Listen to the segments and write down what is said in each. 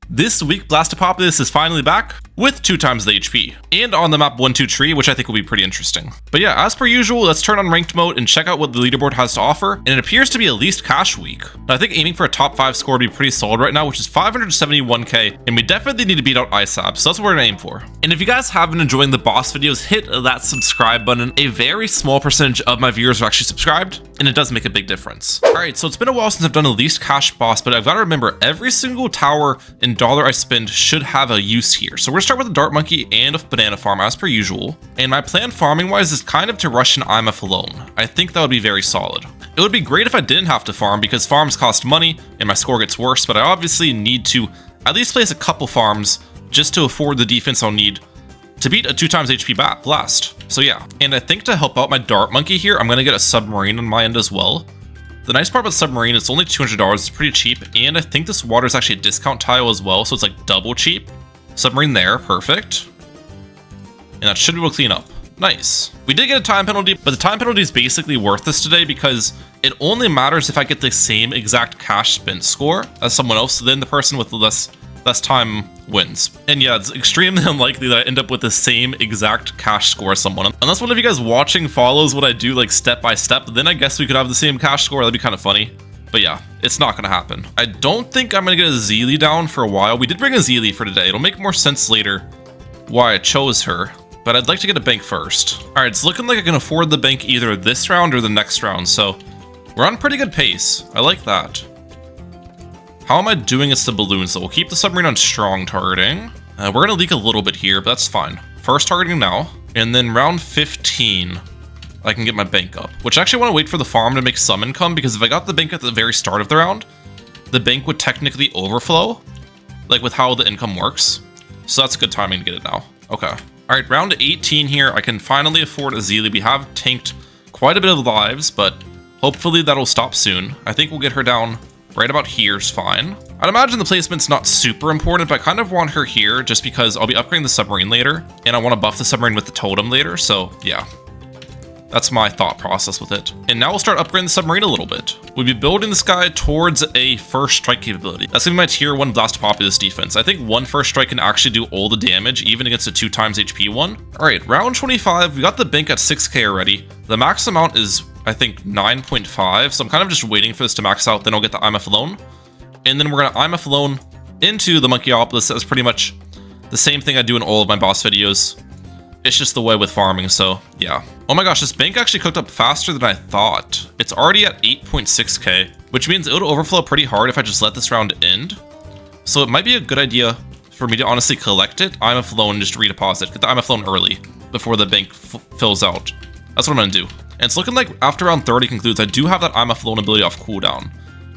This week, Blastapopoulos is finally back with 2 times the HP, and on the map 1-2 tree, which I think will be pretty interesting. But yeah, as per usual, let's turn on ranked mode and check out what the leaderboard has to offer, and it appears to be at least cash week. Now, I think aiming for a top 5 score would be pretty solid right now, which is 571k, and we definitely need to beat out ISAB, so that's what we're gonna aim for. And if you guys have been enjoying the boss videos, hit that subscribe button. A very small percentage of my viewers are actually subscribed, and it does make a big difference. Alright, so it's been a while since I've done a least cash boss, but I've got to remember every single tower and dollar I spend should have a use here. So we're gonna start with the Dart Monkey and a banana farm as per usual. And my plan farming wise is kind of to rush an IMF alone. I think that would be very solid. It would be great if I didn't have to farm because farms cost money and my score gets worse, but I obviously need to at least place a couple farms just to afford the defense I'll need to beat a 2 times HP blast. So yeah, and I think to help out my Dart Monkey here, I'm gonna get a submarine on my end as well. The nice part about submarine, it's only $200, it's pretty cheap, and I think this water is actually a discount tile as well, so it's like double cheap. Submarine there, perfect. And that should be able to clean up. Nice. We did get a time penalty, but the time penalty is basically worthless today because it only matters if I get the same exact cash spent score as someone else, then the person with the less time wins. And yeah, it's extremely unlikely that I end up with the same exact cash score as someone. Unless one of you guys watching follows what I do like step by step, then I guess we could have the same cash score. That'd be kind of funny. But yeah, it's not gonna happen. I don't think I'm gonna get a Zeely down for a while. We did bring a Zeely for today. It'll make more sense later why I chose her, but I'd like to get a bank first. All right, it's looking like I can afford the bank either this round or the next round, so we're on pretty good pace. I like that. How am I doing against the balloons? So we'll keep the submarine on strong targeting. We're gonna leak a little bit here, but that's fine. First targeting now, and then round 15, I can get my bank up. Which I actually want to wait for the farm to make some income, because if I got the bank at the very start of the round, the bank would technically overflow, like with how the income works. So that's good timing to get it now. Okay. All right, round 18 here. I can finally afford a Zeely. We have tanked quite a bit of lives, but hopefully that'll stop soon. I think we'll get her down right about here is fine. I'd imagine the placement's not super important, but I kind of want her here just because I'll be upgrading the submarine later, and I want to buff the submarine with the totem later, so yeah. That's my thought process with it. And now we'll start upgrading the submarine a little bit. We'll be building this guy towards a first strike capability. That's gonna be my tier 1 Blastapopoulos defense. I think 1 first strike can actually do all the damage, even against a 2 times HP one. All right, round 25, we got the bank at 6k already. The max amount is, I think, 9.5, so I'm kind of just waiting for this to max out, then I'll get the IMF loan. And then we're gonna IMF loan into the Monkeyopolis. That's pretty much the same thing I do in all of my boss videos. It's just the way with farming, so yeah. Oh my gosh, this bank actually cooked up faster than I thought. It's already at 8.6k, which means it'll overflow pretty hard if I just let this round end. So it might be a good idea for me to honestly collect it, IMF loan, and just redeposit. Get the IMF loan early before the bank fills out. That's what I'm gonna do. And it's looking like after round 30 concludes, I do have that IMF loan ability off cooldown.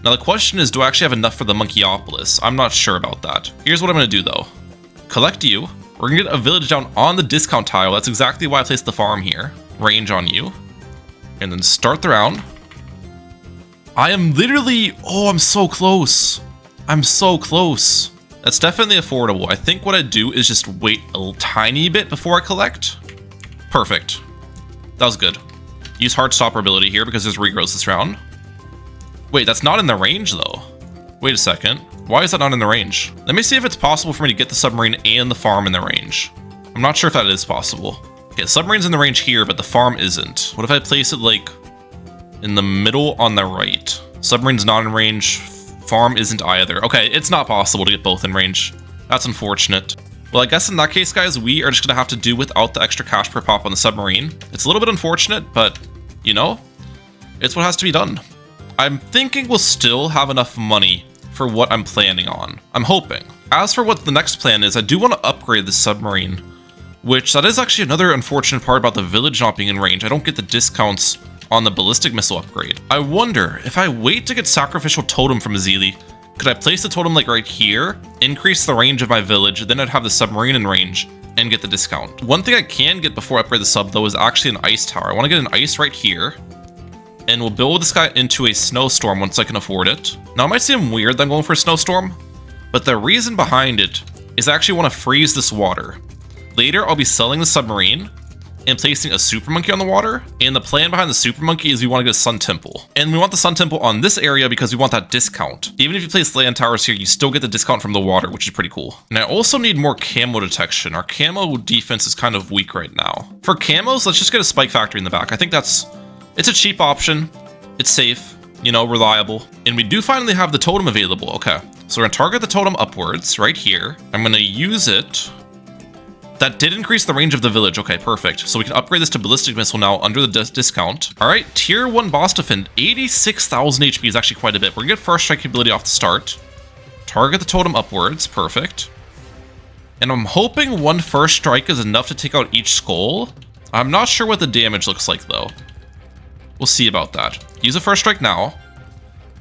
Now the question is, do I actually have enough for the Monkeyopolis? I'm not sure about that. Here's what I'm gonna do though. Collect you. We're gonna get a village down on the discount tile. That's exactly why I placed the farm here. Range on you. And then start the round. I am literally, oh, I'm so close. I'm so close. That's definitely affordable. I think what I do is just wait a tiny bit before I collect. Perfect. That was good. Use Heart Stopper ability here because there's regrowth this round. Wait, that's not in the range though. Wait a second. Why is that not in the range? Let me see if it's possible for me to get the submarine and the farm in the range. I'm not sure if that is possible. Okay, the submarine's in the range here, but the farm isn't. What if I place it like in the middle on the right? Submarine's not in range, farm isn't either. Okay, it's not possible to get both in range. That's unfortunate. Well, I guess in that case, guys, we are just gonna have to do without the extra cash per pop on the submarine. It's a little bit unfortunate, but you know, it's what has to be done. I'm thinking we'll still have enough money for what I'm planning on. I'm hoping. As for what the next plan is, I do want to upgrade the submarine, which that is actually another unfortunate part about the village not being in range. I don't get the discounts on the ballistic missile upgrade. I wonder if I wait to get sacrificial totem from Zeely, could I place the totem like right here, increase the range of my village, then I'd have the submarine in range and get the discount. One thing I can get before I upgrade the sub though is actually an ice tower. I want to get an ice right here. And we'll build this guy into a snowstorm once I can afford it. Now, it might seem weird that I'm going for a snowstorm, but the reason behind it is I actually want to freeze this water. Later, I'll be selling the submarine, and placing a super monkey on the water. And the plan behind the super monkey is we want to get a sun temple. And we want the sun temple on this area because we want that discount. Even if you place land towers here, you still get the discount from the water, which is pretty cool. And I also need more camo detection. Our camo defense is kind of weak right now. For camos, let's just get a spike factory in the back. I think it's a cheap option. It's safe, you know, reliable. And we do finally have the totem available. Okay, so we're gonna target the totem upwards right here. I'm gonna use it. That did increase the range of the village. Okay, perfect. So we can upgrade this to ballistic missile now under the discount. All right, tier 1 boss defend. 86,000 HP is actually quite a bit. We're gonna get first strike ability off the start. Target the totem upwards. Perfect. And I'm hoping one first strike is enough to take out each skull. I'm not sure what the damage looks like though. We'll see about that. Use a first strike now.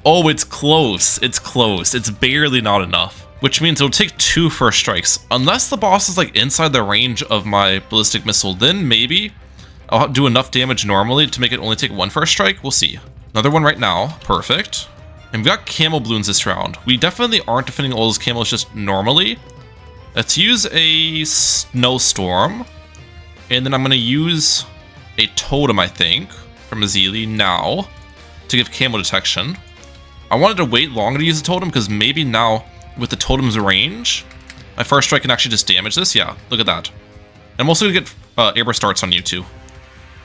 Oh, it's close. It's close. It's barely not enough. Which means it'll take 2 first strikes. Unless the boss is like inside the range of my ballistic missile, then maybe I'll do enough damage normally to make it only take 1 first strike. We'll see. Another one right now. Perfect. And we've got camo balloons this round. We definitely aren't defending all those camos just normally. Let's use a snowstorm. And then I'm going to use a totem, I think, from Azili now to give camo detection. I wanted to wait longer to use the totem because maybe now with the totem's range, my first strike can actually just damage this. Yeah, look at that. I'm also going to get airburst starts on you too.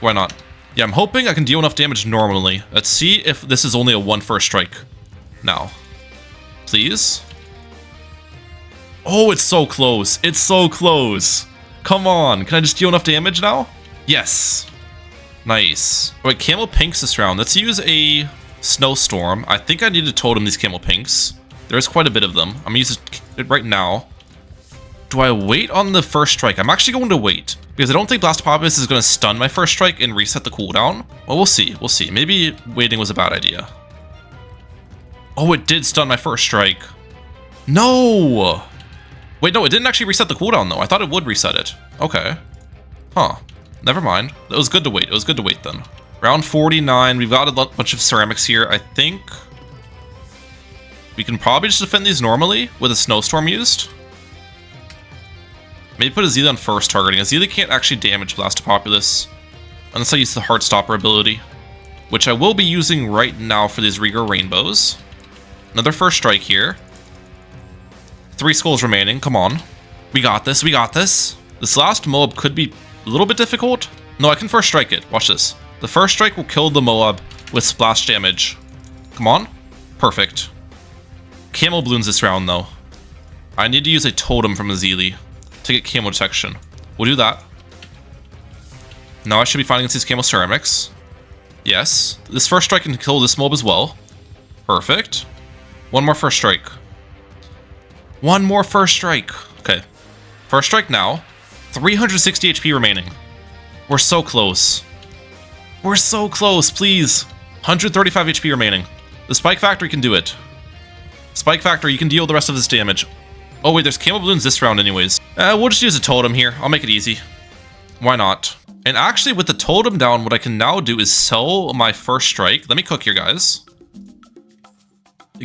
Why not? Yeah, I'm hoping I can deal enough damage normally. Let's see if this is only a 1 first strike now. Please. Oh, it's so close. It's so close. Come on. Can I just deal enough damage now? Yes. Nice. All right, camo pinks this round. Let's use a snowstorm. I think I need to totem these camo pinks. There's quite a bit of them. I'm gonna use it right now. Do I wait on the first strike? I'm actually going to wait because I don't think Blastapopoulos is going to stun my first strike and reset the cooldown. Well, we'll see. We'll see. Maybe waiting was a bad idea. Oh, it did stun my first strike. No! Wait, no, it didn't actually reset the cooldown though. I thought it would reset it. Okay. Huh. Never mind. It was good to wait. It was good to wait then. Round 49. We've got a bunch of ceramics here. I think we can probably just defend these normally with a snowstorm used. Maybe put Azili on first targeting. Azili can't actually damage Blastapopoulos unless I use the Heartstopper ability, which I will be using right now for these Rigor Rainbows. Another first strike here. 3 skulls remaining. Come on. We got this. We got this. This last Moab could be a little bit difficult. No, I can first strike it. Watch this. The first strike will kill the Moab with splash damage. Come on. Perfect. Camo balloons this round, though. I need to use a totem from Azili to get camo detection. We'll do that. Now I should be fighting against these camo ceramics. Yes. This first strike can kill this mob as well. Perfect. 1 more first strike. 1 more first strike. Okay. First strike now. 360 HP remaining. We're so close. We're so close, please. 135 HP remaining. The Spike Factory can do it. Spike Factory, you can deal the rest of this damage. Oh wait, there's camo balloons this round anyways. We'll just use a totem here. I'll make it easy. Why not? And actually, with the totem down, what I can now do is sell my first strike. Let me cook here, guys.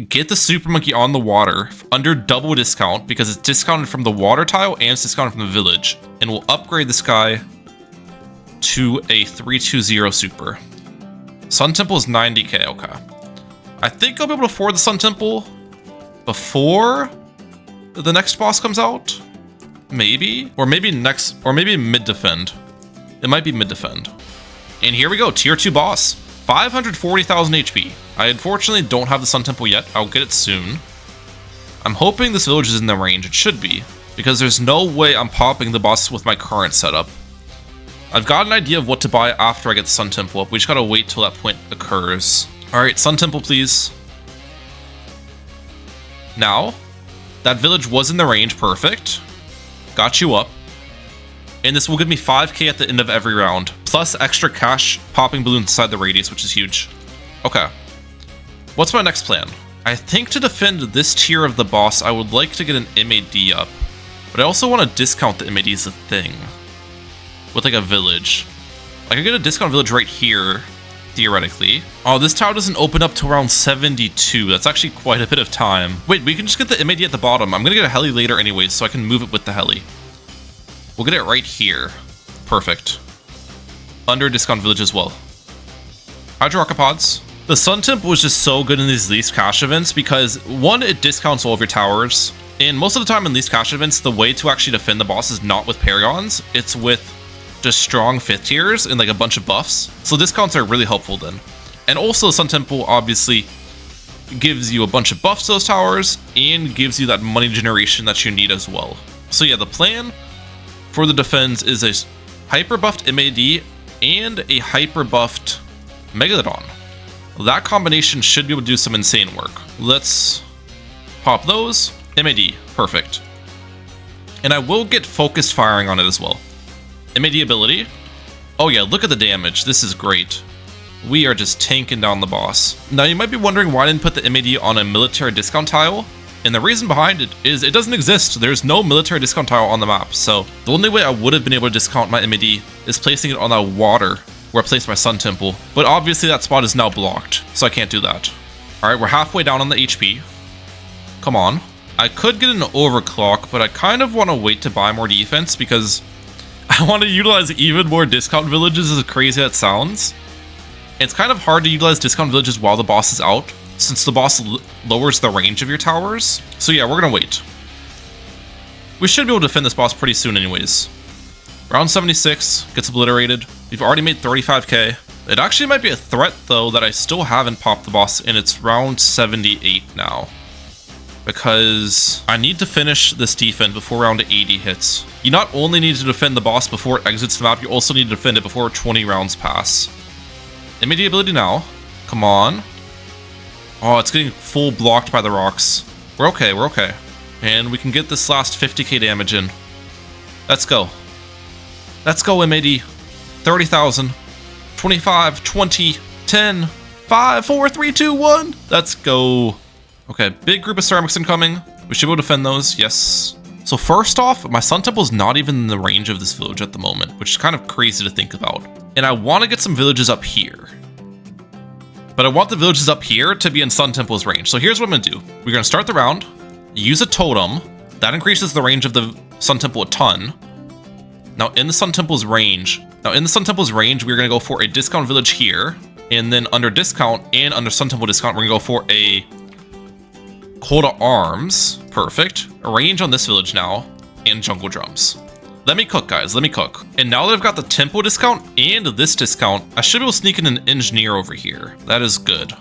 Get the Super Monkey on the water under double discount because it's discounted from the water tile and it's discounted from the village. And we'll upgrade this guy to a 320 super. Sun Temple is 90k, okay. I think I'll be able to afford the Sun Temple before the next boss comes out. Maybe. Or maybe mid-defend. It might be mid-defend. And here we go, tier 2 boss. 540,000 HP. I unfortunately don't have the Sun Temple yet. I'll get it soon. I'm hoping this village is in the range. It should be, because there's no way I'm popping the boss with my current setup. I've got an idea of what to buy after I get the Sun Temple up. We just gotta wait till that point occurs. Alright, Sun Temple, please. Now, that village was in the range. Perfect. Got you up. And this will give me 5k at the end of every round, plus extra cash popping balloons inside the radius, which is huge. Okay. What's my next plan? I think to defend this tier of the boss, I would like to get an MAD up. But I also want to discount the MAD as a thing. With like a village. I could get a discount village right here, theoretically. Oh, this tower doesn't open up till around 72. That's actually quite a bit of time. Wait, we can just get the MAD at the bottom. I'm going to get a heli later anyways, so I can move it with the heli. We'll get it right here. Perfect. under discount village as well. Hydropods. The Sun Temple was just so good in these least cash events because, one, it discounts all of your towers, and most of the time in least cash events, the way to actually defend the boss is not with paragons, it's with just strong 5th tiers and like a bunch of buffs. So discounts are really helpful then. And also the Sun Temple obviously gives you a bunch of buffs to those towers and gives you that money generation that you need as well. So yeah, the plan for the defense is a hyper buffed MAD and a hyper buffed Megalodon. That combination should be able to do some insane work. Let's pop those. MAD, perfect. And I will get focused firing on it as well. MAD ability. Oh yeah, look at the damage. This is great. We are just tanking down the boss. Now you might be wondering why I didn't put the MAD on a military discount tile. And the reason behind it is it doesn't exist. There's no military discount tile on the map. So the only way I would have been able to discount my MAD is placing it on that water where I placed my Sun Temple. But obviously that spot is now blocked, so I can't do that. Alright, we're halfway down on the HP. Come on. I could get an overclock, but I kind of want to wait to buy more defense because I want to utilize even more discount villages, as crazy as it sounds. It's kind of hard to utilize discount villages while the boss is out, since the boss lowers the range of your towers. So yeah, we're gonna wait. We should be able to defend this boss pretty soon anyways. Round 76 gets obliterated. We've already made 35k. It actually might be a threat though that I still haven't popped the boss, and it's round 78 now. Because I need to finish this defense before round 80 hits. You not only need to defend the boss before it exits the map, you also need to defend it before 20 rounds pass. Immediate ability now. Come on. Oh, it's getting full blocked by the rocks. We're okay, we're okay. And we can get this last 50k damage in. Let's go. Let's go, MAD. 30,000. 25, 20, 10, 5, 4, 3, 2, 1. Let's go. Okay, big group of ceramics incoming. We should be able to defend those, yes. So first off, my Sun Temple is not even in the range of this village at the moment, which is kind of crazy to think about. And I want to get some villages up here. But I want the villages up here to be in Sun Temple's range. So here's what I'm going to do. We're going to start the round, use a totem. That increases the range of the Sun Temple a ton. Now in the Sun Temple's range, we're going to go for a discount village here. And then under discount and under Sun Temple discount, we're going to go for a Call to Arms. Perfect. A range on this village now. And jungle drums. Let me cook, guys. Let me cook. And now that I've got the tempo discount and this discount, I should be able to sneak in an engineer over here. That is good.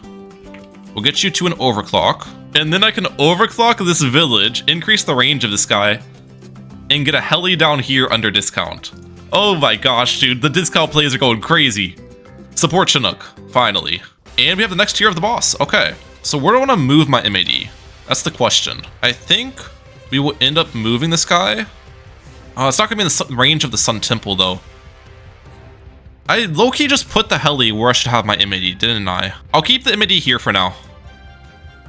We'll get you to an overclock. And then I can overclock this village, increase the range of this guy, and get a heli down here under discount. Oh my gosh, dude. The discount plays are going crazy. Support Chinook. Finally. And we have the next tier of the boss. Okay. So where do I want to move my MAD? That's the question. I think we will end up moving this guy. It's not going to be in the range of the Sun Temple, though. I low-key just put the heli where I should have my MAD, didn't I? I'll keep the MAD here for now.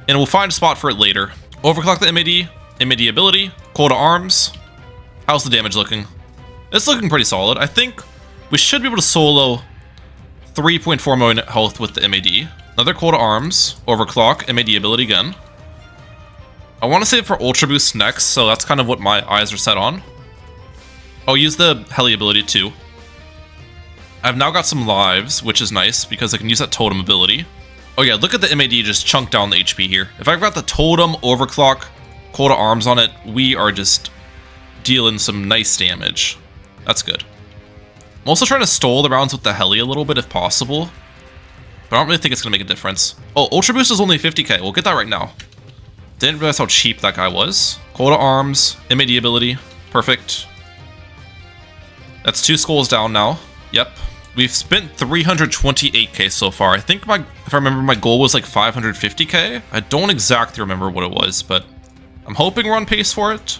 And we'll find a spot for it later. Overclock the MAD ability, Call to Arms. How's the damage looking? It's looking pretty solid. I think we should be able to solo 3.4 million health with the MAD. Another Call to Arms, Overclock, MAD ability again. I want to save for Ultra Boost next, so that's kind of what my eyes are set on. I'll use the heli ability too. I've now got some lives, which is nice because I can use that totem ability. Oh yeah, look at the MAD just chunk down the HP here. If I've got the totem, overclock, Call to Arms on it, we are just dealing some nice damage. That's good. I'm also trying to stall the rounds with the heli a little bit if possible, but I don't really think it's going to make a difference. Oh, Ultra Boost is only 50k. We'll get that right now. Didn't realize how cheap that guy was. Call to Arms, MAD ability, perfect. That's 2 skulls down now. Yep. We've spent 328k so far. I think if I remember, my goal was like 550k. I don't exactly remember what it was, but I'm hoping we're on pace for it.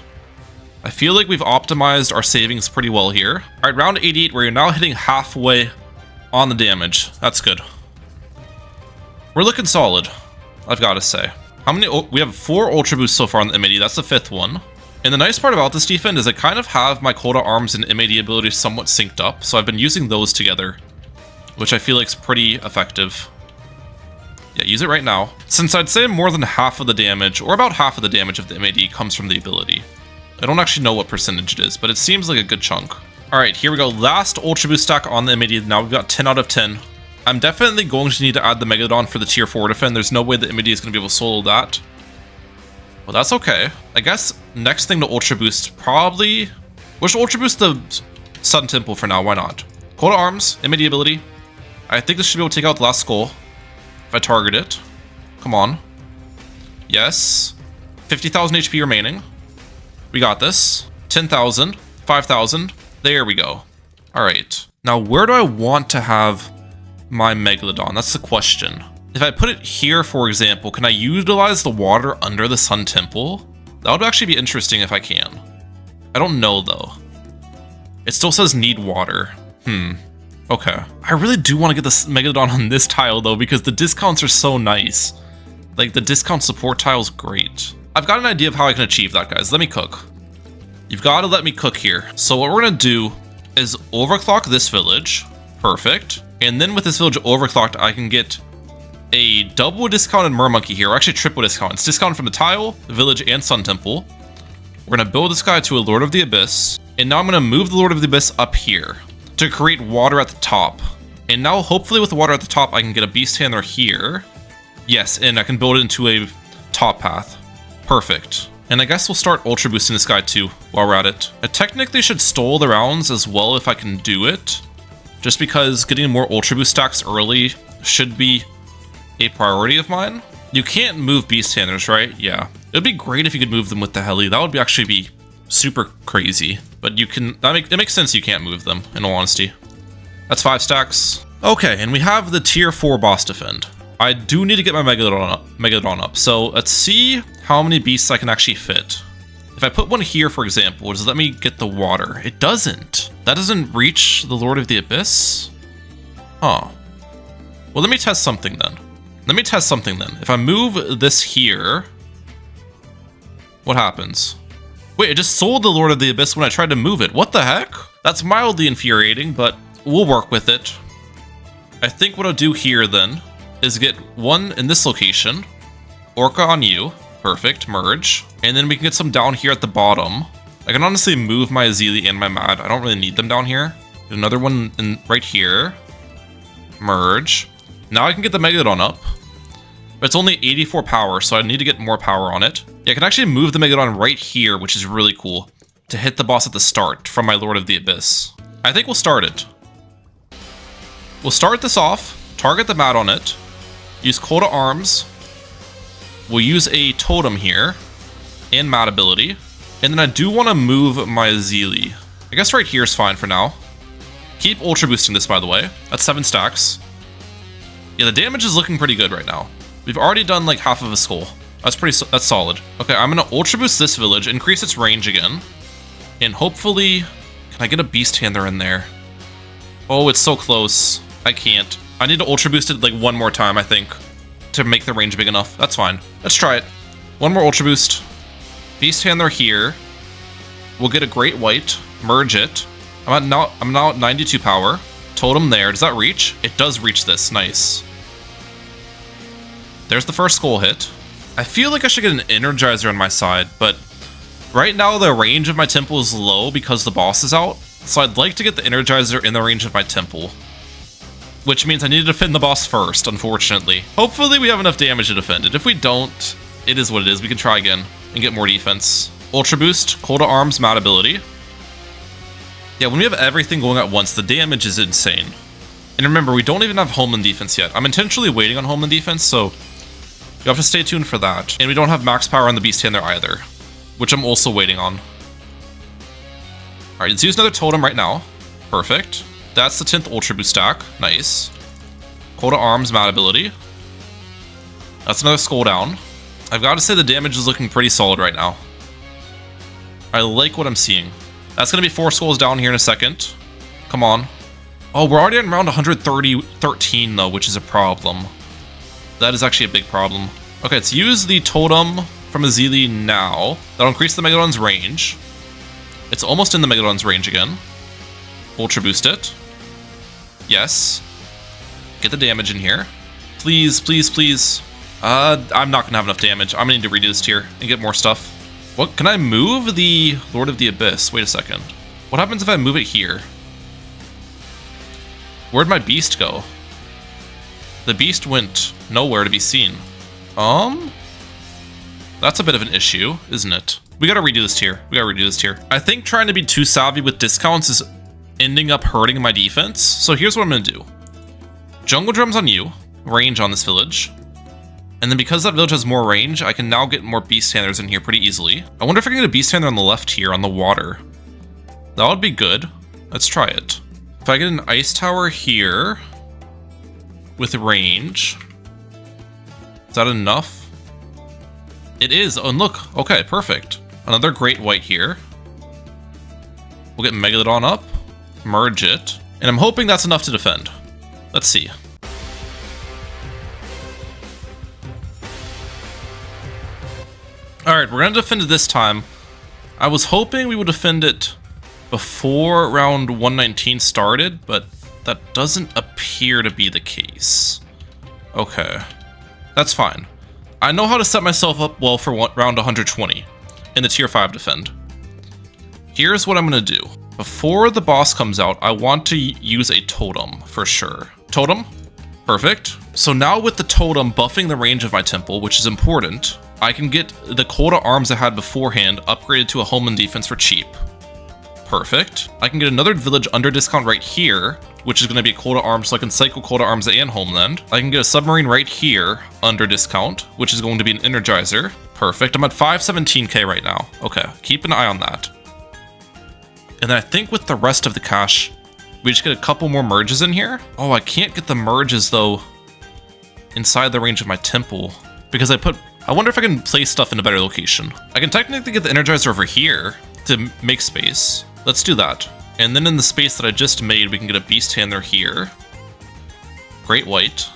I feel like we've optimized our savings pretty well here. All right, round 88, where you're now hitting halfway on the damage. That's good. We're looking solid, I've got to say. How many? We have 4 Ultra Boosts so far on the MAD. That's the 5th one. And the nice part about this defense is I kind of have my Call to Arms and MAD abilities somewhat synced up, so I've been using those together, which I feel like is pretty effective. Yeah, use it right now. Since I'd say more than half of the damage, or about half of the damage of the MAD comes from the ability. I don't actually know what percentage it is, but it seems like a good chunk. All right, here we go. Last Ultra Boost stack on the immediate. Now we've got 10 out of 10. I'm definitely going to need to add the Megalodon for the tier 4 defend. There's no way the immediate is going to be able to solo that. Well, that's okay. I guess next thing to Ultra Boost, probably... We should Ultra Boost the Sun Temple for now. Why not? Cold Arms, immediate ability. I think this should be able to take out the last skull if I target it. Come on. Yes. 50,000 HP remaining. We got this. 10,000. 5,000. There we go. All right. Now, where do I want to have my Megalodon? That's the question. If I put it here, for example, can I utilize the water under the Sun Temple? That would actually be interesting if I can. I don't know, though. It still says need water. Okay. I really do want to get this Megalodon on this tile, though, because the discounts are so nice. Like, the discount support tile is great. I've got an idea of how I can achieve that, guys. Let me cook. You've got to let me cook here. So what we're going to do is overclock this village. Perfect. And then with this village overclocked, I can get a double discounted Mermonkey here, or actually triple discount. It's discounted from the tile, the village, and Sun Temple. We're going to build this guy to a Lord of the Abyss. And now I'm going to move the Lord of the Abyss up here to create water at the top. And now hopefully with the water at the top, I can get a Beast Handler here. Yes, and I can build it into a top path. Perfect. And I guess we'll start Ultra Boosting this guy too while we're at it. I technically should stall the rounds as well if I can do it. Just because getting more Ultra Boost stacks early should be a priority of mine. You can't move Beast Handlers, right? Yeah. It would be great if you could move them with the heli. That would actually be super crazy. But you can, it makes sense you can't move them, in all honesty. That's 5 stacks. Okay, and we have the tier 4 boss defend. I do need to get my Megalodon up. So let's see how many beasts I can actually fit. If I put one here, for example, does it let me get the water? It doesn't. That doesn't reach the Lord of the Abyss? Huh. Well, let me test something then. If I move this here, what happens? Wait, it just sold the Lord of the Abyss when I tried to move it. What the heck? That's mildly infuriating, but we'll work with it. I think what I'll do here then is get one in this location. Orca on you. Perfect. Merge. And then we can get some down here at the bottom. I can honestly move my Azili and my Mad. I don't really need them down here. Get another one in right here. Merge. Now I can get the Megalodon up. But it's only 84 power, so I need to get more power on it. Yeah, I can actually move the Megalodon right here, which is really cool, to hit the boss at the start from my Lord of the Abyss. I think we'll start it. We'll start this off, target the Mad on it, use Coda Arms, we'll use a Totem here, and Mad ability, and then I do want to move my Azili. I guess right here is fine for now. Keep Ultra Boosting this, by the way. That's 7 stacks. Yeah, the damage is looking pretty good right now. We've already done like half of a skull. That's solid. Okay, I'm gonna Ultra Boost this village, increase its range again, and hopefully, can I get a Beast Handler in there? Oh, it's so close. I can't. I need to Ultra Boost it like one more time, I think, to make the range big enough. That's fine. Let's try it. One more Ultra Boost. Beast Handler here. We'll get a Great White. Merge it. I'm now at 92 power. Totem there. Does that reach? It does reach this. Nice. There's the first skull hit. I feel like I should get an Energizer on my side, but right now the range of my temple is low because the boss is out. So I'd like to get the Energizer in the range of my temple, which means I need to defend the boss first, unfortunately. Hopefully we have enough damage to defend it. If we don't, it is what it is. We can try again and get more defense. Ultra Boost, Coda Arms, Mad ability. Yeah, when we have everything going at once, the damage is insane. And remember, we don't even have Homeland defense yet. I'm intentionally waiting on Homeland defense, so you have to stay tuned for that. And we don't have max power on the Beast Handler either, which I'm also waiting on. Alright, let's use another Totem right now. Perfect. That's the 10th Ultra Boost stack. Nice. Coda Arms, Mad ability. That's another skull down. I've got to say the damage is looking pretty solid right now. I like what I'm seeing. That's going to be 4 skulls down here in a second. Come on. Oh, we're already on round 113 though, which is a problem. That is actually a big problem. Okay, let's use the Totem from Azili now. That'll increase the Megalodon's range. It's almost in the Megalodon's range again. Ultra Boost it. Yes. Get the damage in here. Please, please, please. I'm not going to have enough damage. I'm going to need to redo this tier and get more stuff. What? Can I move the Lord of the Abyss? Wait a second. What happens if I move it here? Where'd my beast go? The beast went nowhere to be seen. That's a bit of an issue, isn't it? We gotta redo this tier. I think trying to be too savvy with discounts is ending up hurting my defense. So here's what I'm gonna do. Jungle drums on you, range on this village. And then because that village has more range, I can now get more beast handlers in here pretty easily. I wonder if I can get a beast handler on the left here on the water. That would be good. Let's try it. If I get an ice tower here with range, is that enough? It is. Oh, and look. Okay, perfect. Another great white here. We'll get Megalodon up, merge it, and I'm hoping that's enough to defend. Let's see. Alright, we're gonna defend it this time. I was hoping we would defend it before round 119 started, but that doesn't appear to be the case. Okay. That's fine. I know how to set myself up well for round 120 in the tier 5 defend. Here's what I'm gonna do. Before the boss comes out, I want to use a totem for sure. Totem? Perfect. So now with the totem buffing the range of my temple, which is important, I can get the coal to arms I had beforehand upgraded to a homeland defense for cheap. Perfect. I can get another village under discount right here, which is going to be a coal to arms, so I can cycle coal to arms and homeland. I can get a submarine right here under discount, which is going to be an energizer. Perfect. I'm at 517k right now. Okay, keep an eye on that. And then I think with the rest of the cash, we just get a couple more merges in here. Oh, I can't get the merges though inside the range of my temple because I wonder if I can place stuff in a better location. I can technically get the energizer over here to make space. Let's do that. And then in the space that I just made, we can get a beast handler here. Great white.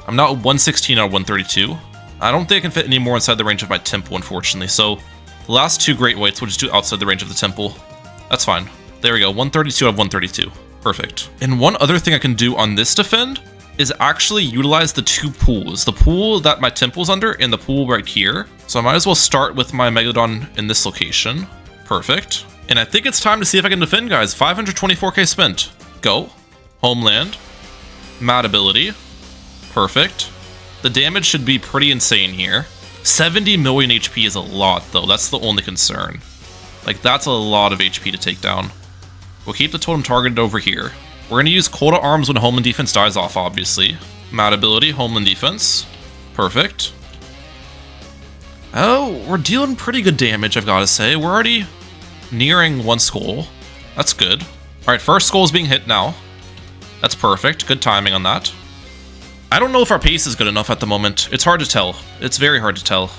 I'm now at 116 out of 132. I don't think I can fit any more inside the range of my temple, unfortunately. So the last two great whites we'll just do outside the range of the temple. That's fine. There we go, 132 out of 132. Perfect. And one other thing I can do on this defend is actually utilize the two pools. The pool that my temple's under and the pool right here. So I might as well start with my Megalodon in this location. Perfect. And I think it's time to see if I can defend, guys. 524k spent. Go. Homeland. Mad ability. Perfect. The damage should be pretty insane here. 70 million HP is a lot, though. That's the only concern. Like, that's a lot of HP to take down. We'll keep the totem targeted over here. We're going to use coal to arms when homeland defense dies off, obviously. Mad ability, homeland defense. Perfect. Oh, we're dealing pretty good damage, I've got to say. We're already nearing one skull. That's good. Alright, first skull is being hit now. That's perfect. Good timing on that. I don't know if our pace is good enough at the moment. It's hard to tell. It's very hard to tell.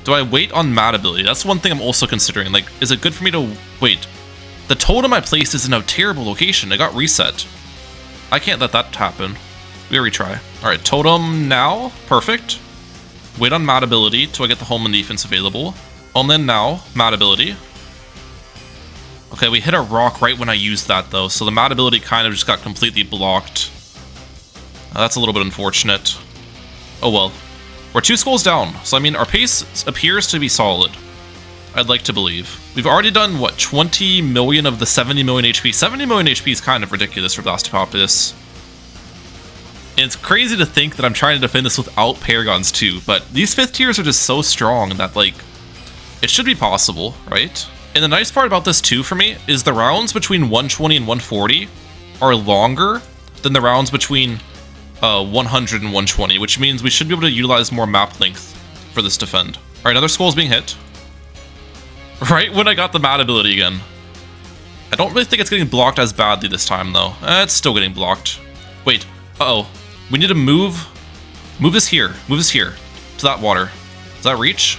Do I wait on mad ability? That's one thing I'm also considering. Like, is it good for me to wait? The totem I placed is in a terrible location. It got reset. I can't let that happen. We retry. Alright, totem now. Perfect. Wait on mad ability till I get the homeland defense available. Homeland now. Mad ability. Okay, we hit a rock right when I used that, though, so the mad ability kind of just got completely blocked. That's a little bit unfortunate. Oh well. We're 2 skulls down, so I mean, our pace appears to be solid. I'd like to believe. We've already done, what, 20 million of the 70 million HP? 70 million HP is kind of ridiculous for Blastapopoulos. And it's crazy to think that I'm trying to defend this without paragons too, but these 5th tiers are just so strong that, like, it should be possible, right? And the nice part about this too for me is the rounds between 120 and 140 are longer than the rounds between 100 and 120, which means we should be able to utilize more map length for this defend. All right, another skull's being hit. Right when I got the mad ability again. I don't really think it's getting blocked as badly this time though. It's still getting blocked. Wait, uh-oh. We need to move this here to that water. Does that reach?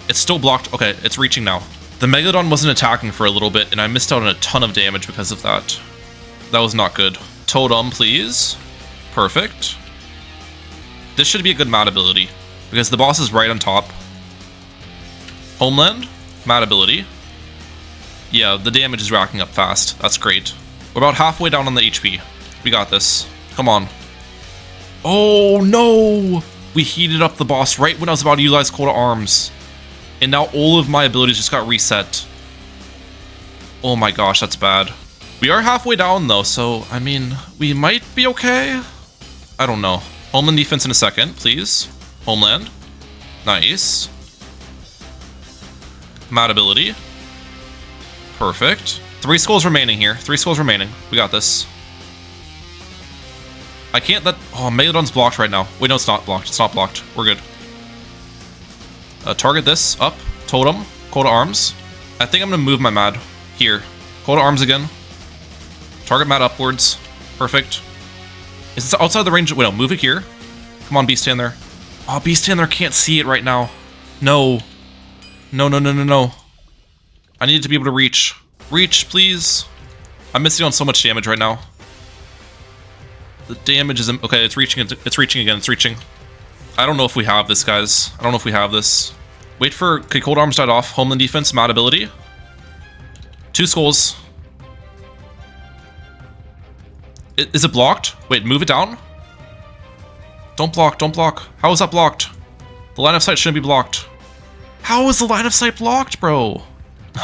It's still blocked. Okay, it's reaching now. The Megalodon wasn't attacking for a little bit, and I missed out on a ton of damage because of that. That was not good. Totem, please. Perfect. This should be a good mad ability, because the boss is right on top. Homeland, mad ability. Yeah, the damage is racking up fast. That's great. We're about halfway down on the HP. We got this. Come on. Oh, no! We heated up the boss right when I was about to utilize coal to arms. And now all of my abilities just got reset. Oh my gosh, that's bad. We are halfway down though, so I mean, we might be okay. I don't know. Homeland defense in a second, please. Homeland. Nice. Mad ability. Perfect. 3 skulls remaining here. 3 skulls remaining. We got this. I can't let... Oh, Megalodon's blocked right now. Wait, no, it's not blocked. It's not blocked. We're good. Target this. Up. Totem. Call to arms. I think I'm going to move my Mad. Here. Call to arms again. Target Mad upwards. Perfect. Is it outside the range? Wait, no. Move it here. Come on, Beast Handler. Oh, Beast Handler can't see it right now. No. No, no, no, no, no. I need to be able to reach. Reach, please. I'm missing on so much damage right now. The damage is... Okay, it's reaching. It's reaching again. It's reaching. I don't know if we have this, guys. I don't know if we have this. Wait for... Okay, Cold Arms died off. Homeland defense. Mad ability. 2 skulls. Is it blocked? Wait, move it down? Don't block. Don't block. How is that blocked? The line of sight shouldn't be blocked. How is the line of sight blocked, bro?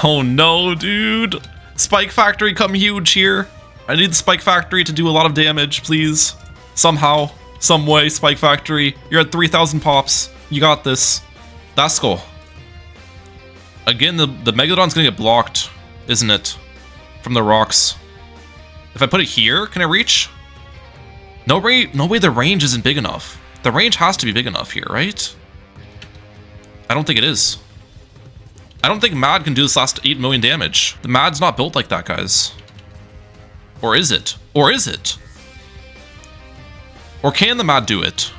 Oh no, dude. Spike Factory come huge here. I need the Spike Factory to do a lot of damage, please. Somehow, some way, Spike Factory. You're at 3,000 pops. You got this. That's cool. Again, the Megalodon's gonna get blocked, isn't it? From the rocks. If I put it here, can I reach? No way the range isn't big enough. The range has to be big enough here, right? I don't think it is. I don't think Mad can do this last 8 million damage. The Mad's not built like that, guys. Or is it? Or is it? Or can the Mad do it?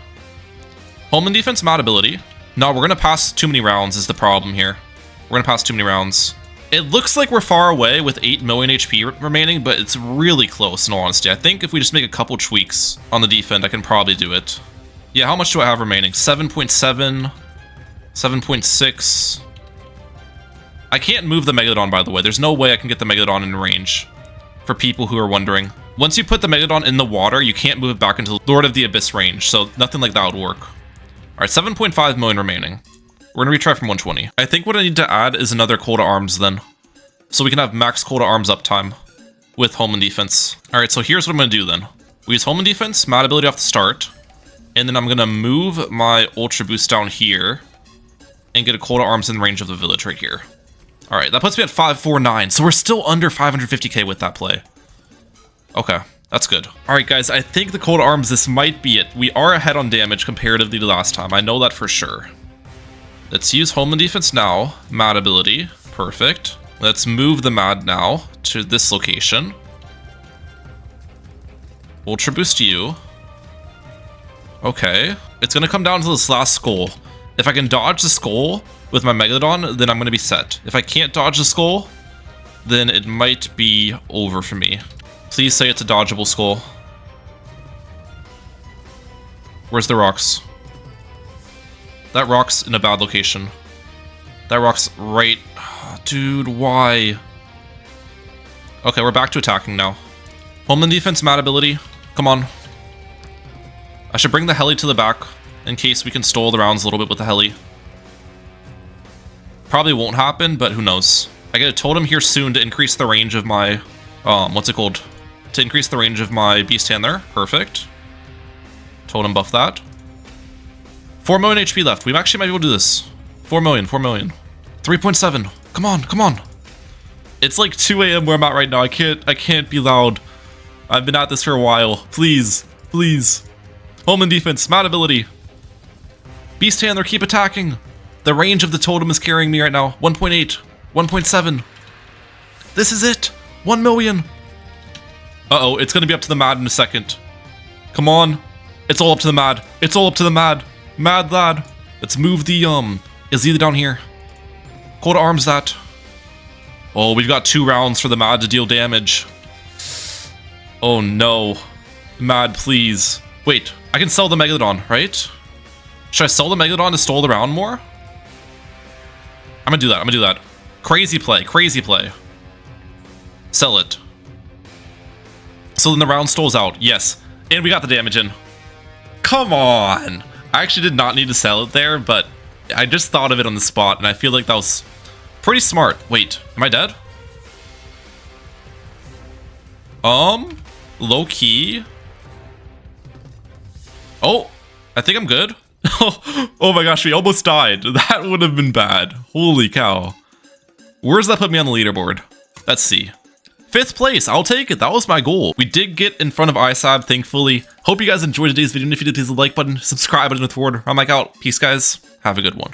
Home and defense Mad ability. No, we're gonna pass too many rounds is the problem here. We're gonna pass too many rounds. It looks like we're far away with 8 million HP remaining, but it's really close in all honesty. I think if we just make a couple tweaks on the defense, I can probably do it. Yeah, how much do I have remaining? 7.7, 7.6. I can't move the Megalodon, by the way. There's no way I can get the Megalodon in range, for people who are wondering. Once you put the Megalodon in the water, you can't move it back into Lord of the Abyss range, so nothing like that would work. Alright, 7.5 million remaining. We're gonna retry from 120. I think what I need to add is another Call to Arms then, so we can have max Call to Arms uptime with Home and Defense. Alright, so here's what I'm gonna do then. We use Home and Defense, Mad ability off the start, and then I'm gonna move my Ultra Boost down here and get a Call to Arms in range of the village right here. Alright, that puts me at 549, so we're still under 550k with that play. Okay, that's good. Alright guys, I think the Call to Arms, this might be it. We are ahead on damage comparatively to last time, I know that for sure. Let's use Home and Defense now. Mad ability, perfect. Let's move the Mad now to this location. Ultra Boost you. Okay, it's gonna come down to this last skull. If I can dodge the skull with my Megalodon, then I'm going to be set. If I can't dodge the skull, then it might be over for me. Please say it's a dodgeable skull. Where's the rocks? That rock's in a bad location. That rock's right... Dude, why? Okay, we're back to attacking now. Homeland defense, Mad ability. Come on. I should bring the heli to the back in case we can stall the rounds a little bit with the heli. Probably won't happen, but who knows. I get a totem here soon to increase the range of my... what's it called? To increase the range of my Beast Handler. Perfect. Totem buff that. 4 million HP left. We actually might be able to do this. 4 million, 4 million. 3.7. Come on, come on. It's like 2 AM where I'm at right now. I can't be loud. I've been at this for a while. Please, please. Home and defense, Mad ability. Beast Handler, keep attacking. The range of the totem is carrying me right now. 1.8, 1.7. This is it. 1 million. Uh-oh, it's gonna be up to the Mad in a second. Come on. It's all up to the Mad. It's all up to the Mad. Mad lad. Let's move the, Azila down here. Call to Arms that. Oh, we've got 2 rounds for the Mad to deal damage. Oh no. Mad, please. Wait, I can sell the Megalodon, right? Should I sell the Megalodon to stall the round more? I'm gonna do that, I'm gonna do that. Crazy play, crazy play. Sell it. So then the round stalls out, yes. And we got the damage in. Come on! I actually did not need to sell it there, but I just thought of it on the spot, and I feel like that was pretty smart. Wait, am I dead? Low key. Oh, I think I'm good. Oh my gosh, we almost died. That would have been bad. Holy cow. Where does that put me on the leaderboard? Let's see. 5th place, I'll take it. That was my goal. We did get in front of ISAB, thankfully. Hope you guys enjoyed today's video, and if you did, please hit the like button, subscribe button with the word. I'm Mike out. Peace, guys. Have a good one.